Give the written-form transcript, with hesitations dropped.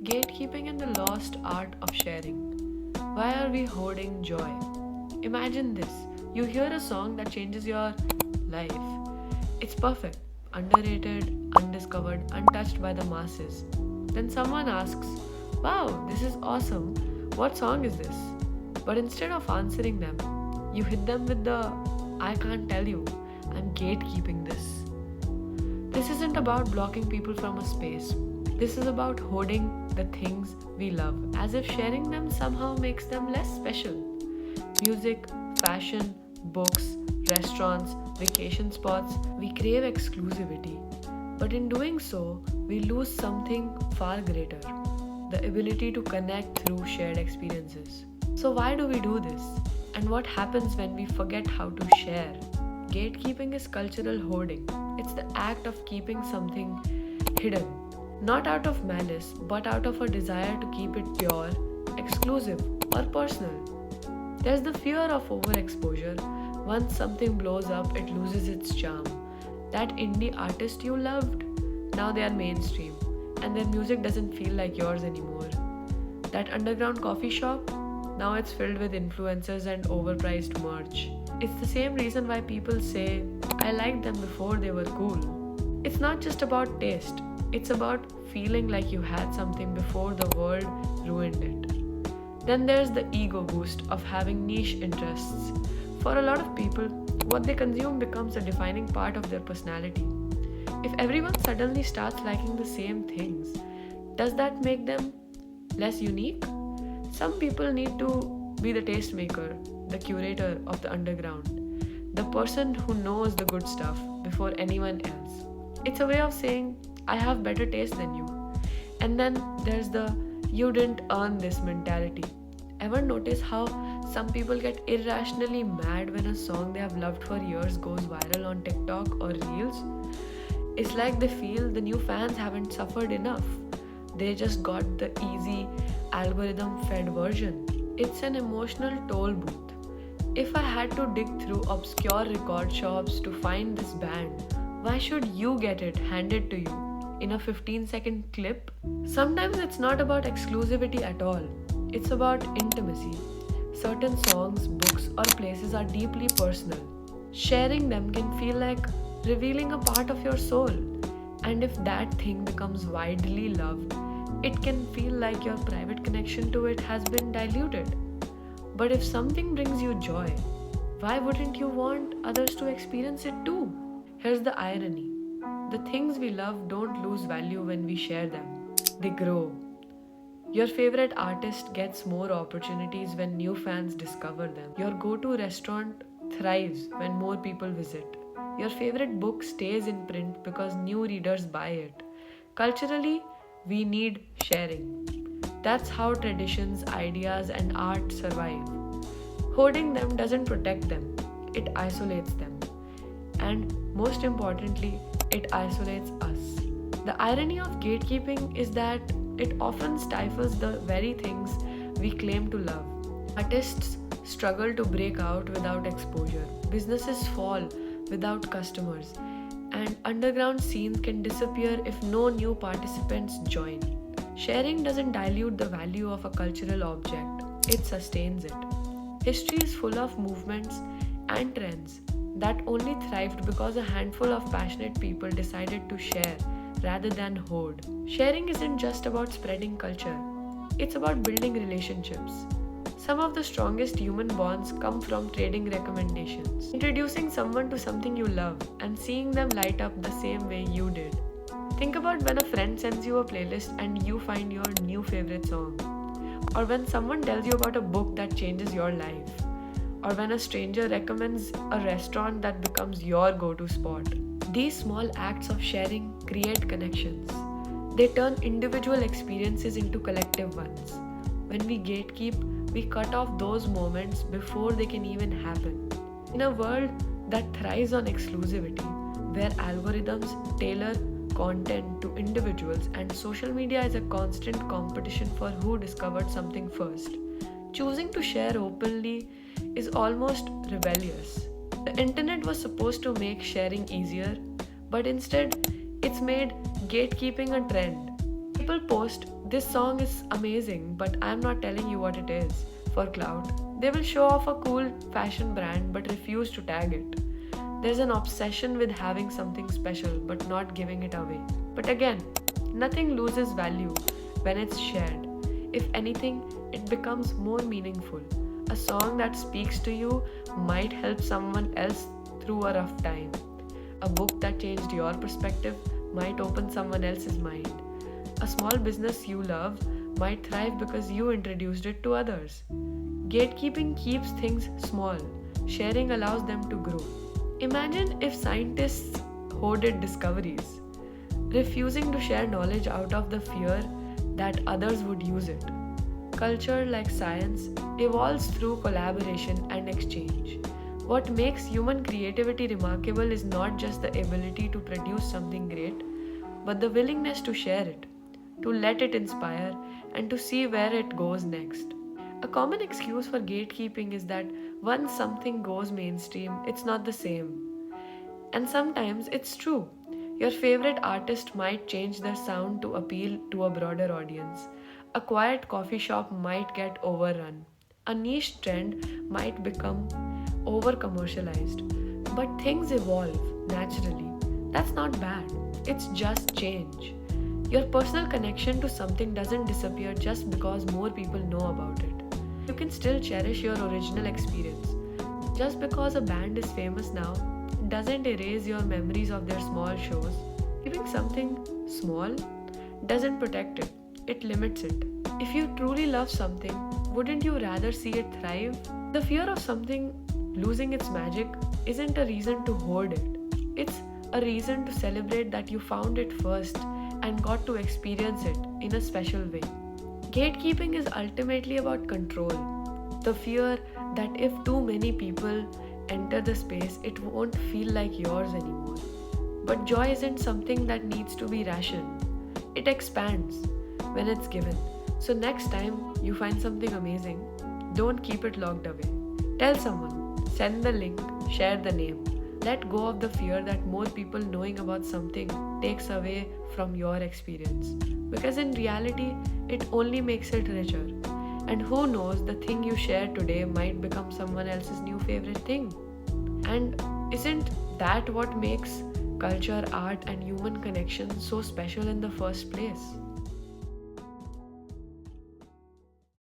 Gatekeeping and the lost art of sharing. Why are we hoarding joy? Imagine this, you hear a song that changes your life. It's perfect, underrated, undiscovered, untouched by the masses. Then someone asks, "Wow, this is awesome. What song is this?" But instead of answering them, you hit them with the "I can't tell you, I'm gatekeeping this." This isn't about blocking people from a space. This is about hoarding the things we love, as if sharing them somehow makes them less special. Music, fashion, books, restaurants, vacation spots, we crave exclusivity. But in doing so, we lose something far greater, the ability to connect through shared experiences. So, why do we do this? And what happens when we forget how to share? Gatekeeping is cultural hoarding. It's the act of keeping something hidden, not out of malice, but out of a desire to keep it pure, exclusive, or personal. There's the fear of overexposure. Once something blows up, it loses its charm. That indie artist you loved, now they are mainstream, and their music doesn't feel like yours anymore. That underground coffee shop, now it's filled with influencers and overpriced merch. It's the same reason why people say, "I liked them before they were cool." It's not just about taste, it's about feeling like you had something before the world ruined it. Then there's the ego boost of having niche interests. For a lot of people, what they consume becomes a defining part of their personality. If everyone suddenly starts liking the same things, does that make them less unique? Some people need to be the tastemaker, the curator of the underground, the person who knows the good stuff before anyone else. It's a way of saying, "I have better taste than you." And then there's the "you didn't earn this" mentality. Ever notice how some people get irrationally mad when a song they have loved for years goes viral on TikTok or Reels? It's like they feel the new fans haven't suffered enough. They just got the easy, algorithm fed version. It's an emotional toll booth. If I had to dig through obscure record shops to find this band, why should you get it handed to you in a 15-second clip? Sometimes it's not about exclusivity at all. It's about intimacy. Certain songs, books, or places are deeply personal. Sharing them can feel like revealing a part of your soul. And if that thing becomes widely loved, it can feel like your private connection to it has been diluted. But if something brings you joy, why wouldn't you want others to experience it too? Here's the irony. The things we love don't lose value when we share them. They grow. Your favorite artist gets more opportunities when new fans discover them. Your go-to restaurant thrives when more people visit. Your favorite book stays in print because new readers buy it. Culturally, we need sharing. That's how traditions, ideas, and art survive. Hoarding them doesn't protect them, it isolates them. And most importantly, it isolates us. The irony of gatekeeping is that it often stifles the very things we claim to love. Artists struggle to break out without exposure. Businesses fall without customers. And underground scenes can disappear if no new participants join. Sharing doesn't dilute the value of a cultural object, it sustains it. History is full of movements and trends that only thrived because a handful of passionate people decided to share rather than hoard. Sharing isn't just about spreading culture, it's about building relationships. Some of the strongest human bonds come from trading recommendations, introducing someone to something you love, and seeing them light up the same way you did. Think about when a friend sends you a playlist and you find your new favorite song, or when someone tells you about a book that changes your life, or when a stranger recommends a restaurant that becomes your go-to spot. These small acts of sharing create connections. They turn individual experiences into collective ones. When we gatekeep, we cut off those moments before they can even happen. In a world that thrives on exclusivity, where algorithms tailor content to individuals and social media is a constant competition for who discovered something first, choosing to share openly is almost rebellious. The internet was supposed to make sharing easier, but instead, it's made gatekeeping a trend. People post this song is amazing, but I'm not telling you what it is for clout. They will show off a cool fashion brand but refuse to tag it. There's an obsession with having something special but not giving it away. But again, nothing loses value when it's shared. If anything, it becomes more meaningful. A song that speaks to you might help someone else through a rough time. A book that changed your perspective might open someone else's mind. A small business you love might thrive because you introduced it to others. Gatekeeping keeps things small, sharing allows them to grow. Imagine if scientists hoarded discoveries, refusing to share knowledge out of the fear that others would use it. Culture, like science, evolves through collaboration and exchange. What makes human creativity remarkable is not just the ability to produce something great, but the willingness to share it, to let it inspire, and to see where it goes next. A common excuse for gatekeeping is that once something goes mainstream, it's not the same. And sometimes it's true. Your favorite artist might change their sound to appeal to a broader audience. A quiet coffee shop might get overrun. A niche trend might become over commercialized. But things evolve naturally. That's not bad, it's just change. Your personal connection to something doesn't disappear just because more people know about it. You can still cherish your original experience. Just because a band is famous now doesn't erase your memories of their small shows. Keeping something small doesn't protect it, it limits it. If you truly love something, wouldn't you rather see it thrive? The fear of something losing its magic isn't a reason to hoard it. It's a reason to celebrate that you found it first and got to experience it in a special way. Gatekeeping is ultimately about control. The fear that if too many people enter the space, it won't feel like yours anymore. But joy isn't something that needs to be rationed. It expands when it's given. So next time you find something amazing, don't keep it locked away. Tell someone, send the link, share the name. Let go of the fear that more people knowing about something takes away from your experience. Because in reality, it only makes it richer. And who knows, the thing you share today might become someone else's new favorite thing. And isn't that what makes culture, art, and human connection so special in the first place?